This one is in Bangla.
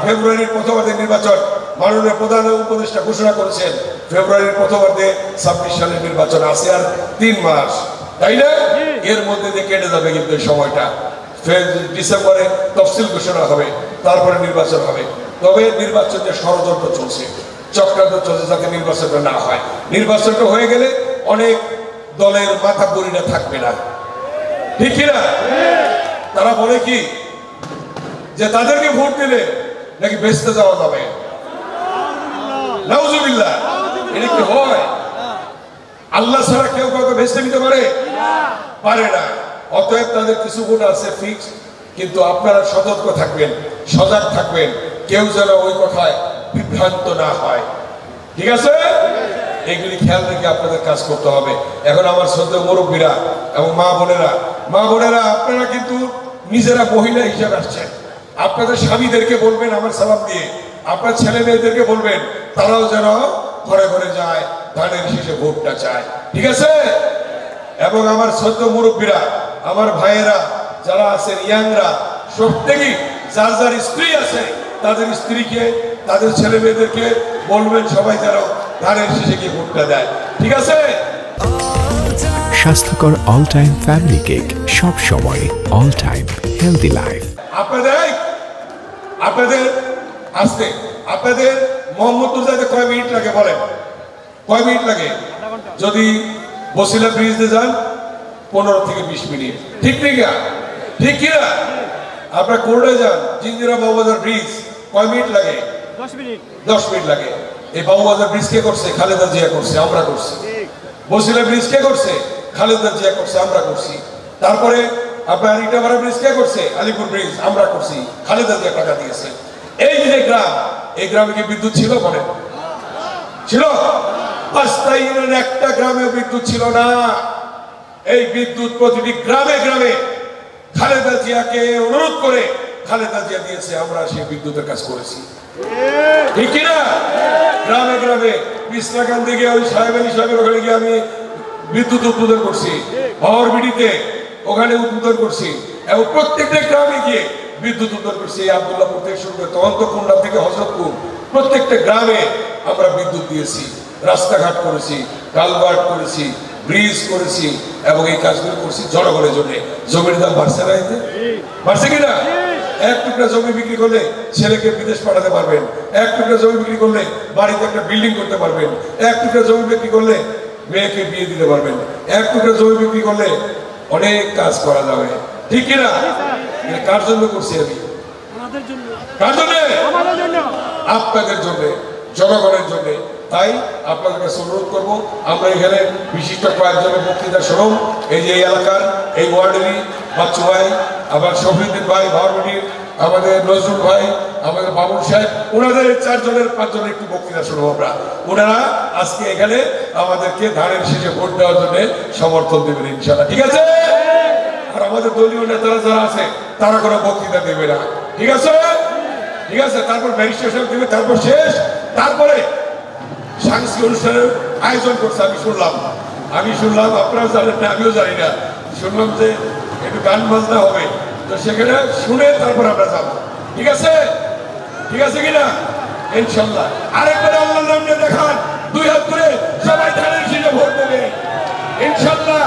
ফেব্রুয়ারির প্রথমার্ধে নির্বাচন মাননীয় প্রধান উপদেষ্টা ঘোষণা করেছেন ফেব্রুয়ারির প্রথমার্ধে 26 সালের নির্বাচন আছে আর 3 মাস, তাই না? এর মধ্যে দিয়ে কেটে যাবে কিন্তু এই সময়টা। ডিসেম্বরে তফসিল ঘোষণা হবে, তারপরে নির্বাচন হবে। তবে নির্বাচন যে ষড়যন্ত্র চলছে, চক্রান্ত চলছে যাতে নির্বাচনটা না হয়। নির্বাচনটা হয়ে গেলে অনেক দলের মাথা বড়িটা থাকবে না, ঠিক কিনা? তারা বলে কি যে তাদেরকে ভোট দিলে নাকি বেচতে যাওয়া যাবে। নাউজুবিল্লাহ, এটা কি হয়? আল্লাহ ছাড়া কেউ কাউকে বেচতে নিতে পারে না। অতএব তাদের কিছু গুণ আছে ফিক্স, কিন্তু আপনারা সতর্ক থাকবেন, সজাগ থাকবেন, কেউ যেন ওই কথায় বিভ্রান্ত না হয়, ঠিক আছে? এগুলি খেয়াল রেখে আপনাদের কাজ করতে হবে। এখন আমার শ্রদ্ধেয় মুরব্বীরা এবং মা বোনেরা আপনারা কিন্তু নিজেরা মহিলা হিসেবে আসছেন, আপনাদের স্বামীদেরকে বলবেন আমার সালাম দিয়ে, আপনার ছেলে মেয়েদেরকে বলবেন তারাও যেন ঘরে ঘরে যায়, ধানের শীষে ভোটটা চায়, ঠিক আছে? এবং আমার শ্রদ্ধেয় মুরব্বীরা, আমার ভাইয়েরা যারা আছেন, ইয়াংরা, প্রত্যেকেই যার যার স্ত্রী আছে তাদের স্ত্রীকে, তাদের ছেলে মেয়েদেরকে বলবেন সবাই যেন ধানের শীষে গিয়ে ভোটটা দেয়, ঠিক আছে? স্বাস্থ্যকর অল টাইম ফ্যামিলি কেক, সব সময় অল টাইম হেলদি লাইফ। আপনাদের মোহাম্মদপুর যাইতে কয় মিনিট লাগে বলেন? কয় মিনিট লাগে? যদি বসিলা ব্রিজ দিয়ে যান 15 থেকে 20 মিনিট, ঠিক কিনা? আপনার কোর্টে যান জিঞ্জিরা বাবুবাজার ব্রিজ, কয় মিনিট লাগে? 10 মিনিট লাগে। এই বাবুবাজার ব্রিজ কে করছে? খালেদা জিয়া করছে, আমরা করছি। বসিলা ব্রিজ কে করছে? খালেদা জিয়া করছে, আমরা করছি। তারপরে আপনার ইটাভারা ব্রিজ কে করছে? আলিপুর ব্রিজ আমরা করছি, খালেদা জিয়া টাকা দিয়েছে। এই যে গ্রাম, এই গ্রামে কি বিদ্যুৎ ছিল? বলেন, ছিল? 5টা ইউনিয়নের একটা গ্রামে বিদ্যুৎ ছিল না। এই বিদ্যুৎ প্রতিটি গ্রামে গ্রামে খালেদা জিয়াকে অনুরোধ করে খালেদা জিয়া দিয়েছে, আমরা সেই বিদ্যুতের কাজ করেছি, ঠিক কিনা? গ্রামে গ্রামে কৃষ্ণাকান দিকে ওই সাহেব আলী সাহেবের ওখানে গিয়ে আমি বিদ্যুৎ উদ্বোধন করছি, ভাওয়ারবিড়িতে ওখানে উদ্বোধন করছি, এবং প্রত্যেকটা গ্রামে গিয়ে বিদ্যুৎ উদ্বোধন করছি। আব্দুল্লাহপুর থেকে শুরু করে তহন্তকুন্ডা থেকে হযরতপুর প্রত্যেকটা গ্রামে আমরা বিদ্যুৎ দিয়েছি, রাস্তাঘাট করেছি, কালভার্ট করেছি, ব্রিজ করেছি, এবং এই কাজগুলো করছি জনগণের জন্য। জমির দাম বাড়ছে না? এতে বাড়ছে কিনা? 1 টুকরা জমি বিক্রি করলে ছেলেকে বিদেশ পাঠাতে পারবেন, 1 টুকরা জমি বিক্রি করলে বাড়িতে একটা বিল্ডিং করতে পারবেন, 1 টুকরা জমি বিক্রি করলে মেয়েকে বিয়ে দিতে পারবেন, 1 টুকরা জমি বিক্রি করলে অনেক কাজ করা যাবে, ঠিক কিনা? কার জন্য করছি আমি? কার জন্য? আপনাদের জন্য, জনগণের জন্য। তাই আপনাদের কাছে অনুরোধ করবো, আমরা এখানে বিশিষ্ট কয়েকজনের বক্তৃতা শুনুন। এই যে এই এলাকার এই ওয়ার্ডেরই বাচ্চু ভাই, আবার শফিউদ্দিন ভাই ভাওয়ারবিড়ির, আমাদের নজরুল ভাই, আমাদের বাবুল সাহেব, ওনাদের 4 জনের 5 জনের একটু বক্তৃতা শুনবো আমরা। ওনারা আজকে এখানে আমাদেরকে ধানের শীষে ভোট দেওয়ার জন্য সমর্থন দেবেন ইনশাআল্লাহ, ঠিক আছে? আর আমাদের দলীয় নেতারা যারা আছে তারা কোনো বক্তৃতা দেবে না, ঠিক আছে? ঠিক আছে, তারপর ম্যাজিস্ট্রেশন দেবে, তারপর শেষ। তারপরে সাংস্কৃতিক অনুষ্ঠানের আয়োজন করছে আমি শুনলাম, আপনারা জানেন না, আমিও জানি না, শুনলাম যে একটু গান বাজনা হবে, তো সেখানে শুনে তারপর আমরা যাবো, ঠিক আছে? ঠিক আছে কিনা? ইনশাল্লাহ। আরেকবার আল্লাহর নাম নিয়ে দেখান, 2 হাত করে সবাই ধানের শীষে ভোট দেবে ইনশাল্লাহ।